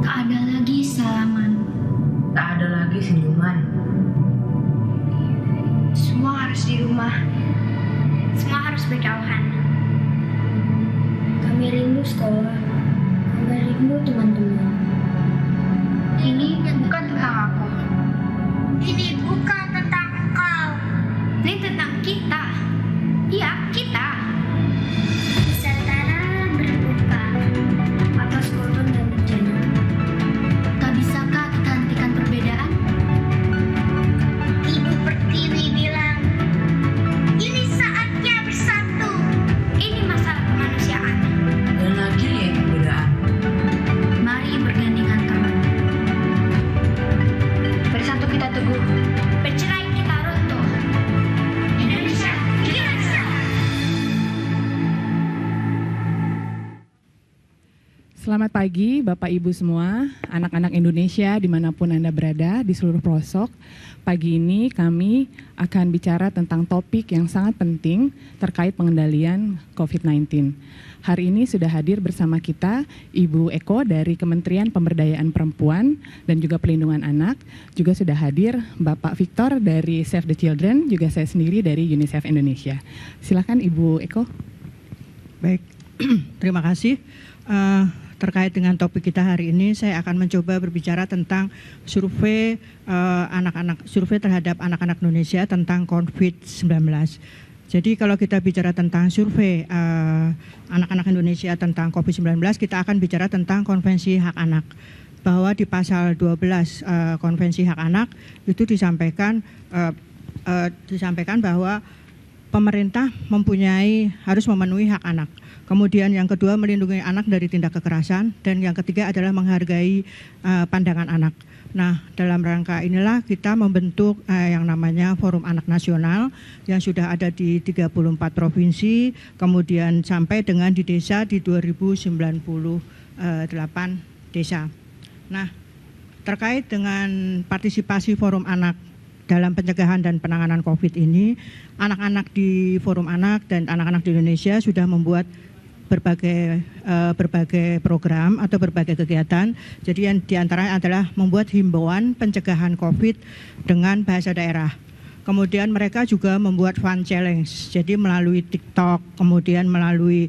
Tak ada lagi salaman. Tak ada lagi senyuman. Semua harus di rumah. Semua harus berjauhan. Kami rindu sekolah. Kami rindu teman-teman. Ini bukan tentang aku. Ini bukan tentang engkau. Ini tentang kita. Iya, kita. Nusantara berduka Atas korban dan bencana. Tak bisakah kita hentikan perbedaan? Ibu Pertiwi bilang, ini saatnya bersatu. Ini masalah kemanusiaan. Dan lagi ya perbedaan. Mari bergandengan tangan. Bersatu kita teguh. Bercerai kita runtuh. Indonesia, kita bisa. Selamat pagi Bapak Ibu semua, anak-anak Indonesia dimanapun Anda berada di seluruh pelosok. Pagi ini kami akan bicara tentang topik yang sangat penting terkait pengendalian COVID-19. Hari ini sudah hadir bersama kita Ibu Eko dari Kementerian Pemberdayaan Perempuan dan juga Pelindungan Anak. Juga sudah hadir Bapak Victor dari Save the Children, juga saya sendiri dari UNICEF Indonesia. Silakan Ibu Eko. Baik, terima kasih. Terkait dengan topik kita hari ini, saya akan mencoba berbicara tentang survei survei terhadap anak-anak Indonesia tentang COVID-19. Jadi kalau kita bicara tentang survei anak-anak Indonesia tentang COVID-19, kita akan bicara tentang Konvensi Hak Anak. Bahwa di pasal 12 Konvensi Hak Anak itu disampaikan bahwa pemerintah harus memenuhi hak anak. Kemudian yang kedua, melindungi anak dari tindak kekerasan, dan yang ketiga adalah menghargai pandangan anak. Nah, dalam rangka inilah kita membentuk yang namanya Forum Anak Nasional yang sudah ada di 34 provinsi, kemudian sampai dengan di desa di 2098 desa. Nah, terkait dengan partisipasi Forum Anak dalam pencegahan dan penanganan COVID ini, anak-anak di Forum Anak dan anak-anak di Indonesia sudah membuat berbagai program atau berbagai kegiatan. Jadi yang diantaranya adalah membuat himbauan pencegahan COVID dengan bahasa daerah. Kemudian mereka juga membuat fun challenge, jadi melalui TikTok, kemudian melalui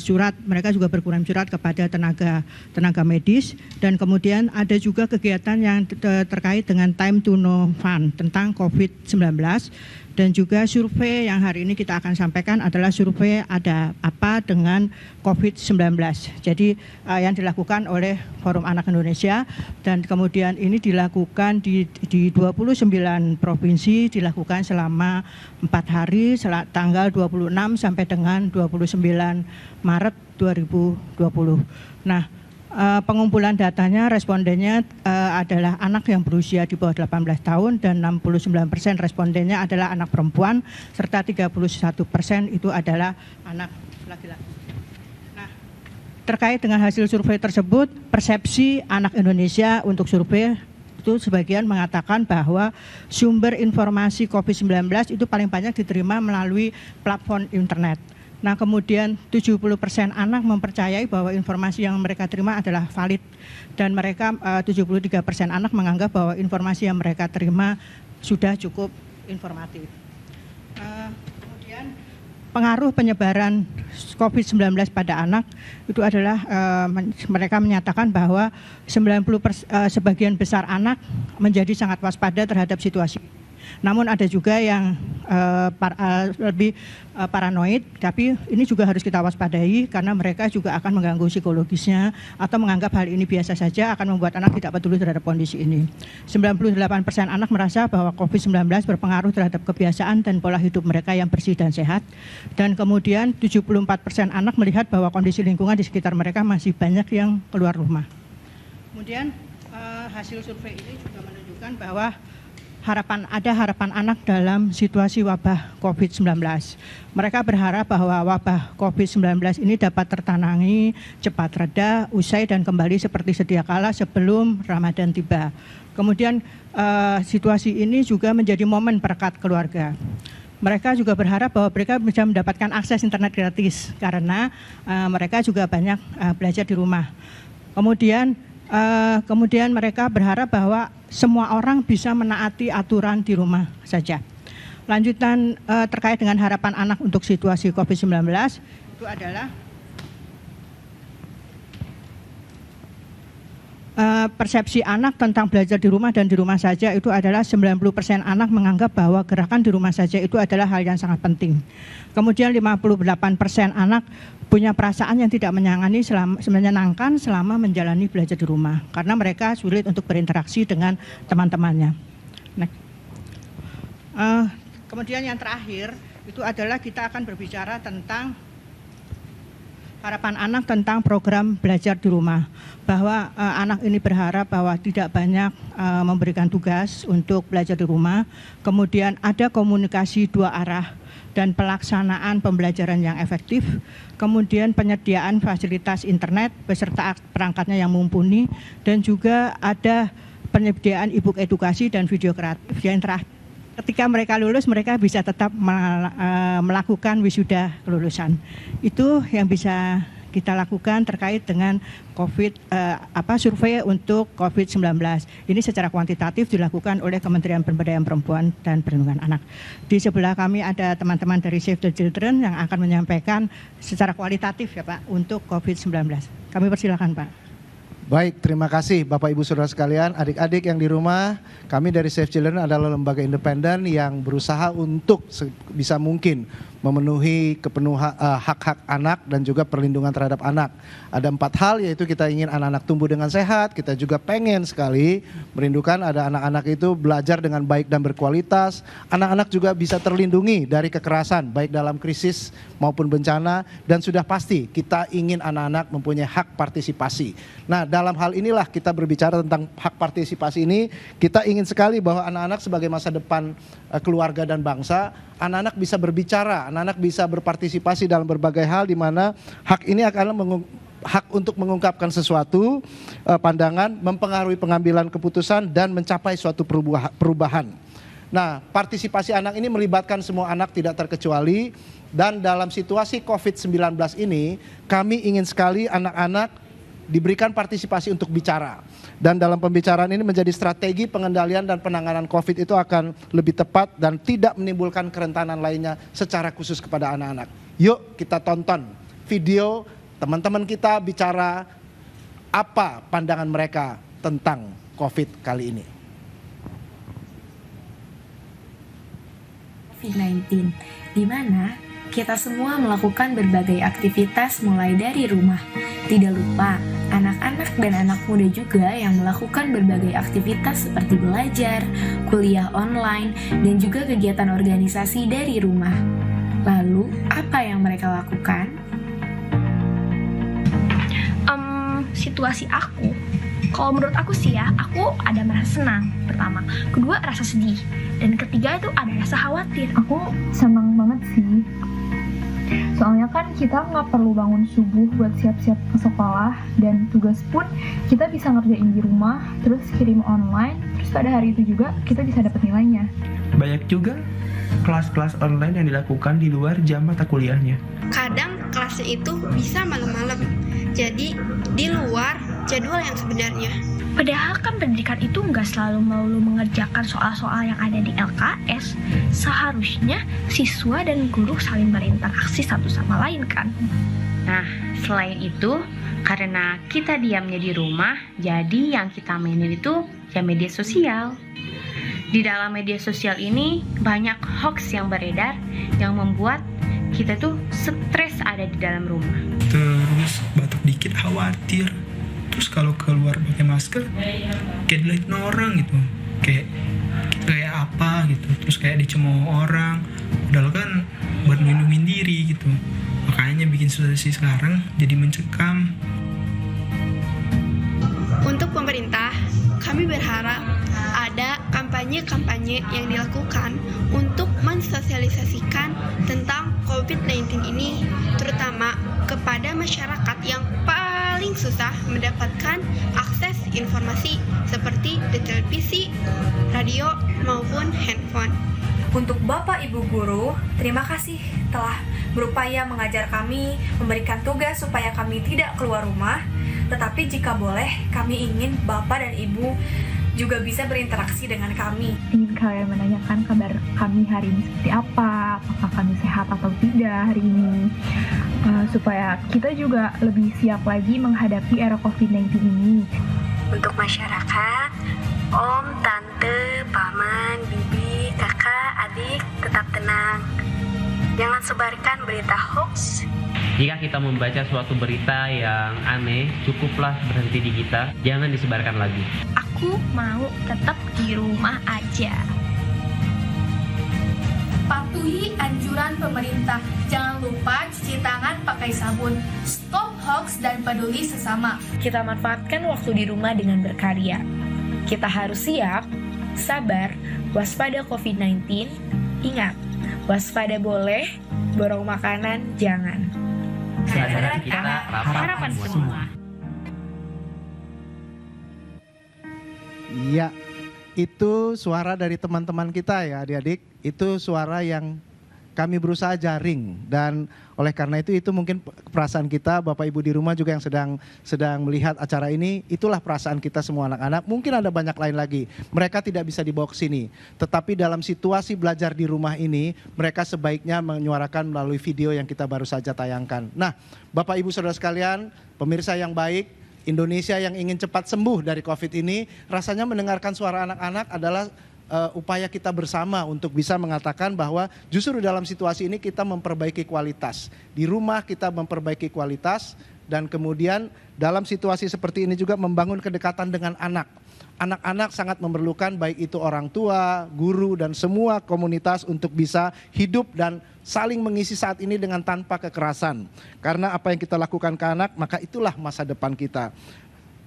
surat, mereka juga berkirim surat kepada tenaga medis, dan kemudian ada juga kegiatan yang terkait dengan Time to Know Fun tentang COVID-19. Dan juga survei yang hari ini kita akan sampaikan adalah survei ada apa dengan COVID-19. Jadi yang dilakukan oleh Forum Anak Indonesia, dan kemudian ini dilakukan di 29 provinsi, dilakukan selama 4 hari, tanggal 26 sampai dengan 29 Maret 2020. Nah, pengumpulan datanya, respondennya adalah anak yang berusia di bawah 18 tahun dan 69% respondennya adalah anak perempuan, serta 31% itu adalah anak laki-laki. Nah, terkait dengan hasil survei tersebut, persepsi anak Indonesia untuk survei itu sebagian mengatakan bahwa sumber informasi COVID-19 itu paling banyak diterima melalui platform internet. Nah, kemudian 70% anak mempercayai bahwa informasi yang mereka terima adalah valid, dan mereka 73% anak menganggap bahwa informasi yang mereka terima sudah cukup informatif. Kemudian pengaruh penyebaran COVID-19 pada anak itu adalah mereka menyatakan bahwa sebagian besar anak menjadi sangat waspada terhadap situasi. Namun ada juga yang lebih paranoid, tapi ini juga harus kita waspadai karena mereka juga akan mengganggu psikologisnya atau menganggap hal ini biasa saja, akan membuat anak tidak peduli terhadap kondisi ini. 98% anak merasa bahwa COVID-19 berpengaruh terhadap kebiasaan dan pola hidup mereka yang bersih dan sehat, dan kemudian 74% anak melihat bahwa kondisi lingkungan di sekitar mereka masih banyak yang keluar rumah. Kemudian hasil survei ini juga menunjukkan bahwa ada harapan anak dalam situasi wabah COVID-19. Mereka berharap bahwa wabah COVID-19 ini dapat tertangani, cepat reda, usai dan kembali seperti sedia kala sebelum Ramadan tiba. Kemudian situasi ini juga menjadi momen perekat keluarga. mereka juga berharap bahwa mereka bisa mendapatkan akses internet gratis karena mereka juga banyak belajar di rumah. Kemudian mereka berharap bahwa semua orang bisa menaati aturan di rumah saja. Lanjutan terkait dengan harapan anak untuk situasi COVID-19 itu adalah persepsi anak tentang belajar di rumah dan di rumah saja itu adalah 90% anak menganggap bahwa gerakan di rumah saja itu adalah hal yang sangat penting. Kemudian 58% anak punya perasaan yang tidak menyenangkan selama menjalani belajar di rumah karena mereka sulit untuk berinteraksi dengan teman-temannya. Kemudian yang terakhir itu adalah kita akan berbicara tentang harapan anak tentang program belajar di rumah, bahwa anak ini berharap bahwa tidak banyak memberikan tugas untuk belajar di rumah, kemudian ada komunikasi dua arah dan pelaksanaan pembelajaran yang efektif, kemudian penyediaan fasilitas internet beserta perangkatnya yang mumpuni, dan juga ada penyediaan e-book edukasi dan video kreatif. Yang terakhir, ketika mereka lulus, mereka bisa tetap melakukan wisuda kelulusan. Itu yang bisa kita lakukan terkait dengan survei untuk COVID-19. Ini secara kuantitatif dilakukan oleh Kementerian Pemberdayaan Perempuan dan Perlindungan Anak. Di sebelah kami ada teman-teman dari Save the Children yang akan menyampaikan secara kualitatif ya Pak untuk COVID-19. Kami persilakan Pak. Baik, terima kasih Bapak Ibu Saudara sekalian, adik-adik yang di rumah. Kami dari Save Children adalah lembaga independen yang berusaha untuk sebisa mungkin memenuhi hak-hak anak dan juga perlindungan terhadap anak. Ada 4 hal, yaitu kita ingin anak-anak tumbuh dengan sehat, kita juga pengen sekali merindukan ada anak-anak itu belajar dengan baik dan berkualitas, anak-anak juga bisa terlindungi dari kekerasan baik dalam krisis maupun bencana, dan sudah pasti kita ingin anak-anak mempunyai hak partisipasi. Nah, dalam hal inilah kita berbicara tentang hak partisipasi ini, kita ingin sekali bahwa anak-anak sebagai masa depan keluarga dan bangsa, anak-anak bisa berbicara, anak-anak bisa berpartisipasi dalam berbagai hal, di mana hak ini akan hak untuk mengungkapkan sesuatu, pandangan, mempengaruhi pengambilan keputusan, dan mencapai suatu perubahan. Nah, partisipasi anak ini melibatkan semua anak tidak terkecuali, dan dalam situasi COVID-19 ini, kami ingin sekali anak-anak diberikan partisipasi untuk bicara. Dan dalam pembicaraan ini menjadi strategi pengendalian dan penanganan COVID itu akan lebih tepat dan tidak menimbulkan kerentanan lainnya secara khusus kepada anak-anak. Yuk kita tonton video teman-teman kita bicara apa pandangan mereka tentang COVID kali ini. COVID-19, di mana kita semua melakukan berbagai aktivitas mulai dari rumah. Tidak lupa, anak-anak dan anak muda juga yang melakukan berbagai aktivitas seperti belajar, kuliah online, dan juga kegiatan organisasi dari rumah. Lalu, apa yang mereka lakukan? Situasi aku, kalau menurut aku sih ya, aku ada merasa senang pertama, kedua rasa sedih, dan ketiga itu ada rasa khawatir. Aku senang banget sih. Soalnya kan kita nggak perlu bangun subuh buat siap-siap ke sekolah, dan tugas pun kita bisa ngerjain di rumah, terus kirim online, terus pada hari itu juga kita bisa dapat nilainya. Banyak juga kelas-kelas online yang dilakukan di luar jam mata kuliahnya. Kadang kelasnya itu bisa malam-malam, jadi di luar jadwal yang sebenarnya. Padahal kan pendidikan itu nggak selalu melulu mengerjakan soal-soal yang ada di LKS. Seharusnya siswa dan guru saling berinteraksi satu sama lain kan. Nah, selain itu, karena kita diamnya di rumah, jadi yang kita mainin itu ya media sosial. Di dalam media sosial ini banyak hoax yang beredar yang membuat kita tuh stres ada di dalam rumah. Terus batuk dikit khawatir. Terus kalau keluar pakai masker kayak dilihatin orang gitu, kayak apa gitu, terus kayak dicemooh orang, padahal kan buat melindungi diri gitu. Makanya bikin situasi sekarang jadi mencekam. Untuk pemerintah, kami berharap ada kampanye-kampanye yang dilakukan untuk mensosialisasikan tentang COVID-19 ini, terutama kepada masyarakat yang paling susah mendapatkan akses informasi seperti di televisi, radio, maupun handphone. Untuk Bapak Ibu Guru, terima kasih telah berupaya mengajar kami, memberikan tugas supaya kami tidak keluar rumah. Tetapi jika boleh, kami ingin Bapak dan Ibu juga bisa berinteraksi dengan kami. Ingin kalian menanyakan kabar kami hari ini seperti apa, apakah kami sehat atau tidak hari ini, supaya kita juga lebih siap lagi menghadapi era COVID-19 ini. Untuk masyarakat, Om, Tante, Paman, Bibi, Kakak, Adik, tetap tenang. Jangan sebarkan berita hoax. Jika kita membaca suatu berita yang aneh, cukuplah berhenti di kita, jangan disebarkan lagi. Aku mau tetap di rumah aja. Patuhi anjuran pemerintah. Jangan lupa cuci tangan pakai sabun. Stop hoax dan peduli sesama. Kita manfaatkan waktu di rumah dengan berkarya. Kita harus siap, sabar, waspada COVID-19. Ingat, waspada boleh, borong makanan jangan. Kesadaran kita, harapan semua. Iya, itu suara dari teman-teman kita ya adik-adik. Itu suara yang kami berusaha jaring, dan oleh karena itu mungkin perasaan kita, Bapak Ibu di rumah juga yang sedang melihat acara ini, itulah perasaan kita semua anak-anak. Mungkin ada banyak lain lagi, mereka tidak bisa dibawa ke sini, tetapi dalam situasi belajar di rumah ini, mereka sebaiknya menyuarakan melalui video yang kita baru saja tayangkan. Nah, Bapak Ibu Saudara sekalian, pemirsa yang baik, Indonesia yang ingin cepat sembuh dari COVID ini, rasanya mendengarkan suara anak-anak adalah upaya kita bersama untuk bisa mengatakan bahwa justru dalam situasi ini kita memperbaiki kualitas. Di rumah kita memperbaiki kualitas, dan kemudian dalam situasi seperti ini juga membangun kedekatan dengan anak. Anak-anak sangat memerlukan baik itu orang tua, guru, dan semua komunitas untuk bisa hidup dan saling mengisi saat ini dengan tanpa kekerasan. Karena apa yang kita lakukan ke anak, maka itulah masa depan kita.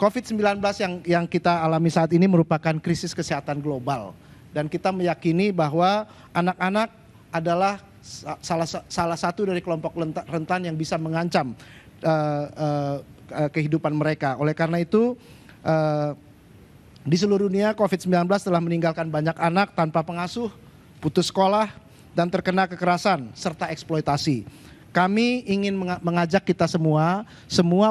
COVID-19 yang kita alami saat ini merupakan krisis kesehatan global. Dan kita meyakini bahwa anak-anak adalah salah satu dari kelompok rentan yang bisa mengancam kehidupan mereka. Oleh karena itu, di seluruh dunia COVID-19 telah meninggalkan banyak anak tanpa pengasuh, putus sekolah, dan terkena kekerasan serta eksploitasi. Kami ingin mengajak kita semua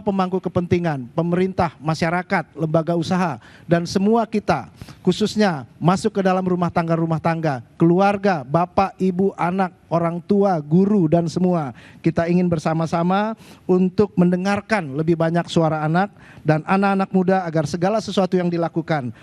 pemangku kepentingan, pemerintah, masyarakat, lembaga usaha, dan semua kita khususnya masuk ke dalam rumah tangga, keluarga, bapak, ibu, anak, orang tua, guru, dan semua. Kita ingin bersama-sama untuk mendengarkan lebih banyak suara anak dan anak-anak muda agar segala sesuatu yang dilakukan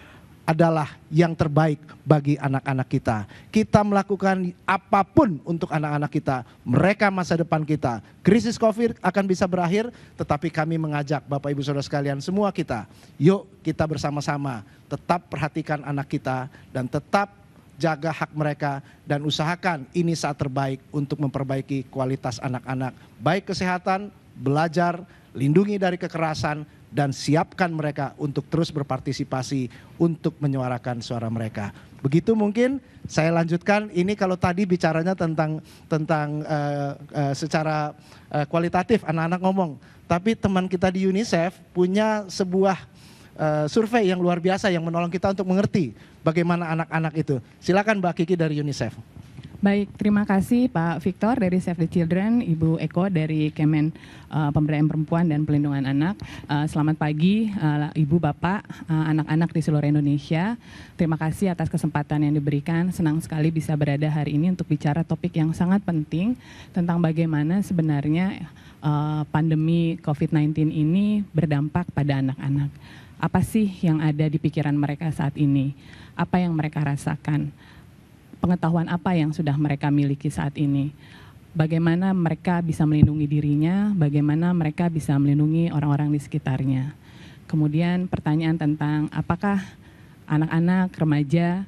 adalah yang terbaik bagi anak-anak kita. Kita melakukan apapun untuk anak-anak kita. Mereka masa depan kita. Krisis COVID akan bisa berakhir, tetapi kami mengajak Bapak Ibu Saudara sekalian semua kita, yuk kita bersama-sama tetap perhatikan anak kita dan tetap jaga hak mereka dan usahakan ini saat terbaik untuk memperbaiki kualitas anak-anak. Baik kesehatan, belajar, lindungi dari kekerasan, dan siapkan mereka untuk terus berpartisipasi untuk menyuarakan suara mereka. Begitu mungkin saya lanjutkan. Ini kalau tadi bicaranya tentang secara kualitatif anak-anak ngomong, tapi teman kita di UNICEF punya sebuah survei yang luar biasa yang menolong kita untuk mengerti bagaimana anak-anak itu. Silakan Mbak Kiki dari UNICEF. Baik, terima kasih Pak Victor dari Save the Children, Ibu Eko dari Kemen Pemberdayaan Perempuan dan Pelindungan Anak. Selamat pagi Ibu, Bapak, anak-anak di seluruh Indonesia. Terima kasih atas kesempatan yang diberikan. Senang sekali bisa berada hari ini untuk bicara topik yang sangat penting tentang bagaimana sebenarnya pandemi COVID-19 ini berdampak pada anak-anak. Apa sih yang ada di pikiran mereka saat ini? Apa yang mereka rasakan? Pengetahuan apa yang sudah mereka miliki saat ini, bagaimana mereka bisa melindungi dirinya, bagaimana mereka bisa melindungi orang-orang di sekitarnya. Kemudian pertanyaan tentang apakah anak-anak, remaja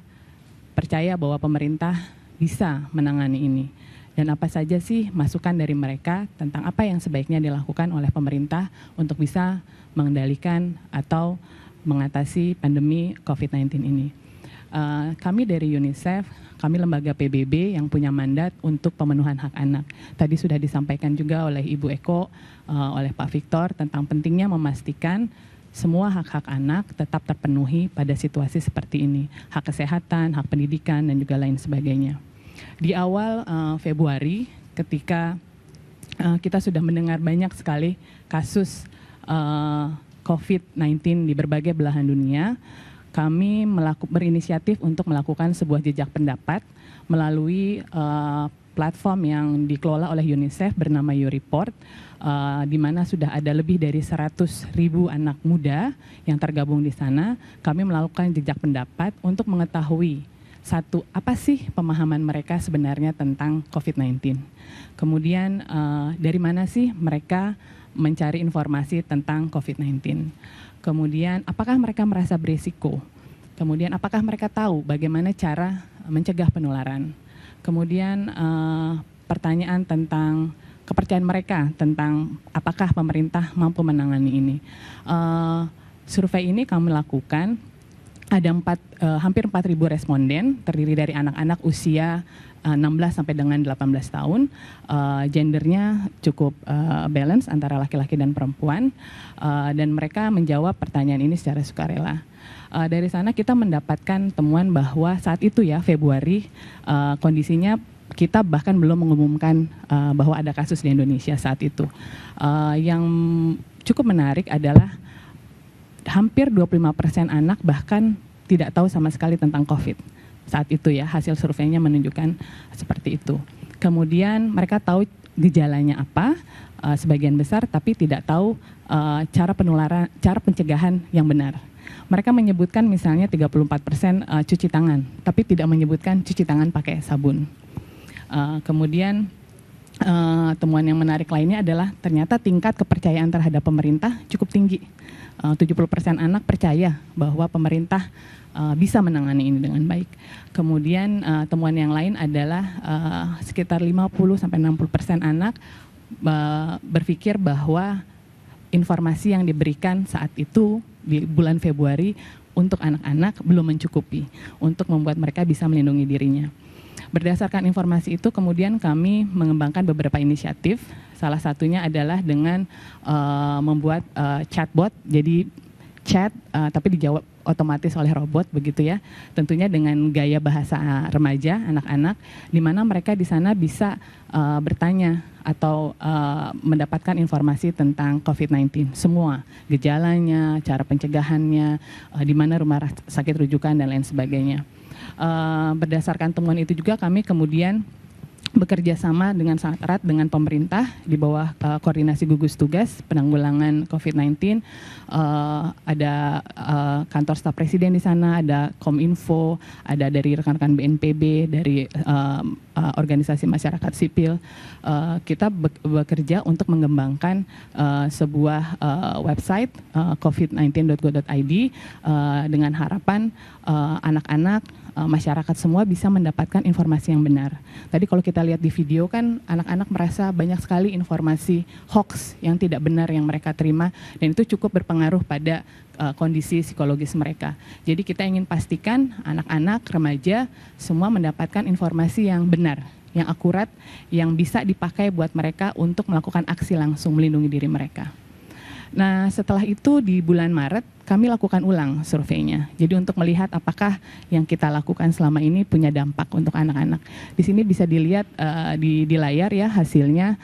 percaya bahwa pemerintah bisa menangani ini, dan apa saja sih masukan dari mereka tentang apa yang sebaiknya dilakukan oleh pemerintah untuk bisa mengendalikan atau mengatasi pandemi COVID-19 ini. Kami dari UNICEF, kami lembaga PBB yang punya mandat untuk pemenuhan hak anak. Tadi sudah disampaikan juga oleh Ibu Eko, oleh Pak Victor tentang pentingnya memastikan semua hak-hak anak tetap terpenuhi pada situasi seperti ini. Hak kesehatan, hak pendidikan, dan juga lain sebagainya. Di awal Februari ketika kita sudah mendengar banyak sekali kasus COVID-19 di berbagai belahan dunia, kami berinisiatif untuk melakukan sebuah jejak pendapat melalui platform yang dikelola oleh UNICEF bernama YouReport, di mana sudah ada lebih dari 100.000 anak muda yang tergabung di sana. Kami melakukan jejak pendapat untuk mengetahui apa sih pemahaman mereka sebenarnya tentang COVID-19. Kemudian dari mana sih mereka mencari informasi tentang COVID-19. Kemudian apakah mereka merasa berisiko. Kemudian apakah mereka tahu bagaimana cara mencegah penularan. Kemudian pertanyaan tentang kepercayaan mereka tentang apakah pemerintah mampu menangani ini. Survei ini kami lakukan, ada hampir 4.000 responden, terdiri dari anak-anak usia 16 sampai dengan 18 tahun, gendernya cukup balance antara laki-laki dan perempuan, dan mereka menjawab pertanyaan ini secara sukarela. Dari sana kita mendapatkan temuan bahwa saat itu ya Februari, kondisinya kita bahkan belum mengumumkan bahwa ada kasus di Indonesia saat itu. Yang cukup menarik adalah hampir 25% anak bahkan tidak tahu sama sekali tentang COVID. Saat itu ya, hasil surveinya menunjukkan seperti itu. Kemudian mereka tahu gejalanya apa, sebagian besar, tapi tidak tahu cara penularan, cara pencegahan yang benar. Mereka menyebutkan misalnya 34% cuci tangan, tapi tidak menyebutkan cuci tangan pakai sabun. Kemudian temuan yang menarik lainnya adalah ternyata tingkat kepercayaan terhadap pemerintah cukup tinggi. 70% anak percaya bahwa pemerintah bisa menangani ini dengan baik. Kemudian temuan yang lain adalah sekitar 50-60% anak berpikir bahwa informasi yang diberikan saat itu di bulan Februari untuk anak-anak belum mencukupi untuk membuat mereka bisa melindungi dirinya. Berdasarkan informasi itu kemudian kami mengembangkan beberapa inisiatif. Salah satunya adalah dengan membuat chatbot, jadi chat tapi dijawab otomatis oleh robot begitu ya. Tentunya dengan gaya bahasa remaja, anak-anak, di mana mereka di sana bisa bertanya atau mendapatkan informasi tentang COVID-19. Semua gejalanya, cara pencegahannya, di mana rumah sakit rujukan dan lain sebagainya. Berdasarkan temuan itu juga kami kemudian bekerja sama dengan sangat erat dengan pemerintah di bawah koordinasi gugus tugas penanggulangan COVID-19. Ada kantor staf presiden di sana, ada Kominfo, ada dari rekan-rekan BNPB, dari organisasi masyarakat sipil. Kita bekerja untuk mengembangkan sebuah website covid19.go.id dengan harapan anak-anak, masyarakat semua bisa mendapatkan informasi yang benar. Tadi kalau kita lihat di video kan anak-anak merasa banyak sekali informasi hoax yang tidak benar yang mereka terima, dan itu cukup berpengaruh pada kondisi psikologis mereka. Jadi kita ingin pastikan anak-anak, remaja semua mendapatkan informasi yang benar, yang akurat, yang bisa dipakai buat mereka untuk melakukan aksi langsung melindungi diri mereka. Nah setelah itu di bulan Maret kami lakukan ulang surveinya. Jadi untuk melihat apakah yang kita lakukan selama ini punya dampak untuk anak-anak. Di sini bisa dilihat di layar ya hasilnya,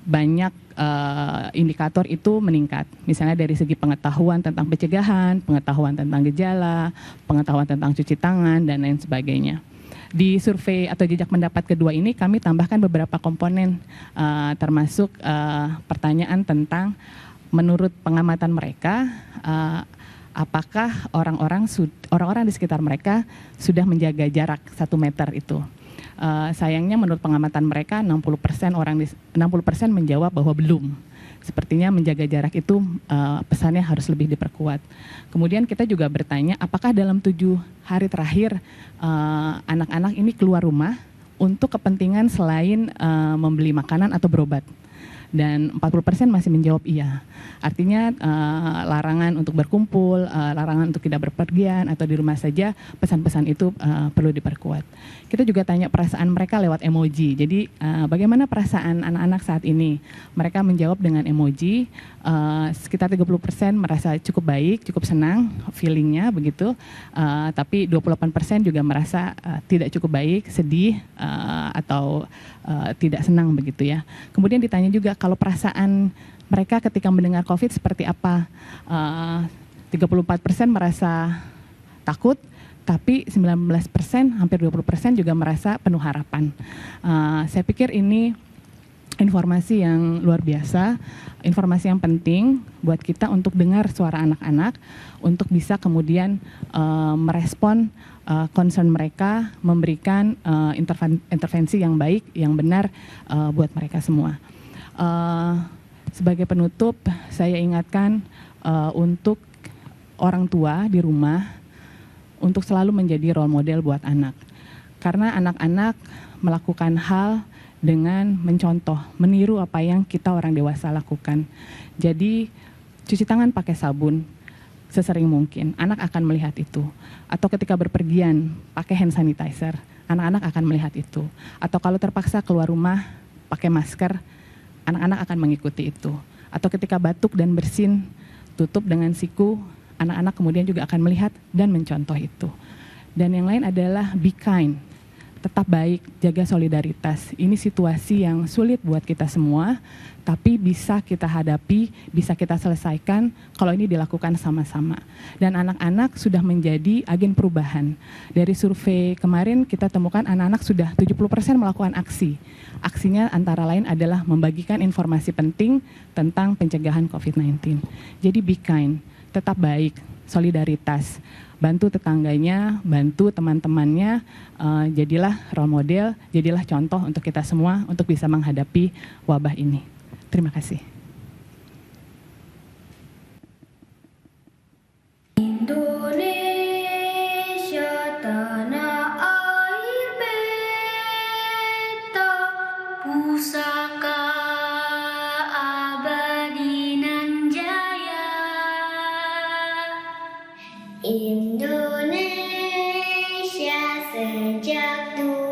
banyak indikator itu meningkat. Misalnya dari segi pengetahuan tentang pencegahan, pengetahuan tentang gejala, pengetahuan tentang cuci tangan dan lain sebagainya. Di survei atau jejak pendapat kedua ini kami tambahkan beberapa komponen, termasuk pertanyaan tentang menurut pengamatan mereka apakah orang-orang di sekitar mereka sudah menjaga jarak 1 meter itu. Sayangnya menurut pengamatan mereka 60% menjawab bahwa belum. Sepertinya menjaga jarak itu pesannya harus lebih diperkuat. Kemudian kita juga bertanya apakah dalam 7 hari terakhir anak-anak ini keluar rumah untuk kepentingan selain membeli makanan atau berobat. dan 40% masih menjawab iya. Artinya larangan untuk berkumpul, larangan untuk tidak berpergian atau di rumah saja, pesan-pesan itu perlu diperkuat. Kita juga tanya perasaan mereka lewat emoji. Jadi bagaimana perasaan anak-anak saat ini? Mereka menjawab dengan emoji. Sekitar 30% merasa cukup baik, cukup senang feelingnya begitu. Tapi 28% juga merasa tidak cukup baik, sedih atau tidak senang begitu ya. Kemudian ditanya juga kalau perasaan mereka ketika mendengar COVID seperti apa. 34% merasa takut, tapi 19%, hampir 20% juga merasa penuh harapan. Saya pikir ini informasi yang luar biasa, informasi yang penting buat kita untuk dengar suara anak-anak, untuk bisa kemudian merespon concern mereka, memberikan intervensi yang baik, yang benar buat mereka semua. Sebagai penutup, saya ingatkan untuk orang tua di rumah untuk selalu menjadi role model buat anak. Karena anak-anak melakukan hal dengan mencontoh, meniru apa yang kita orang dewasa lakukan. Jadi cuci tangan pakai sabun sesering mungkin, anak akan melihat itu. Atau ketika berpergian pakai hand sanitizer, anak-anak akan melihat itu. Atau kalau terpaksa keluar rumah pakai masker, anak-anak akan mengikuti itu. Atau ketika batuk dan bersin, tutup dengan siku, anak-anak kemudian juga akan melihat dan mencontoh itu. Dan yang lain adalah be kind, tetap baik, jaga solidaritas. Ini situasi yang sulit buat kita semua, tapi bisa kita hadapi, bisa kita selesaikan kalau ini dilakukan sama-sama. Dan anak-anak sudah menjadi agen perubahan. Dari survei kemarin kita temukan anak-anak sudah 70% melakukan aksi. Aksinya antara lain adalah membagikan informasi penting tentang pencegahan COVID-19. Jadi be kind, tetap baik, solidaritas. Bantu tetangganya, bantu teman-temannya, jadilah role model, jadilah contoh untuk kita semua untuk bisa menghadapi wabah ini. Terima kasih. Indonesia tanah air beta, pusaka abadi nan jaya. Indonesia sejak dulu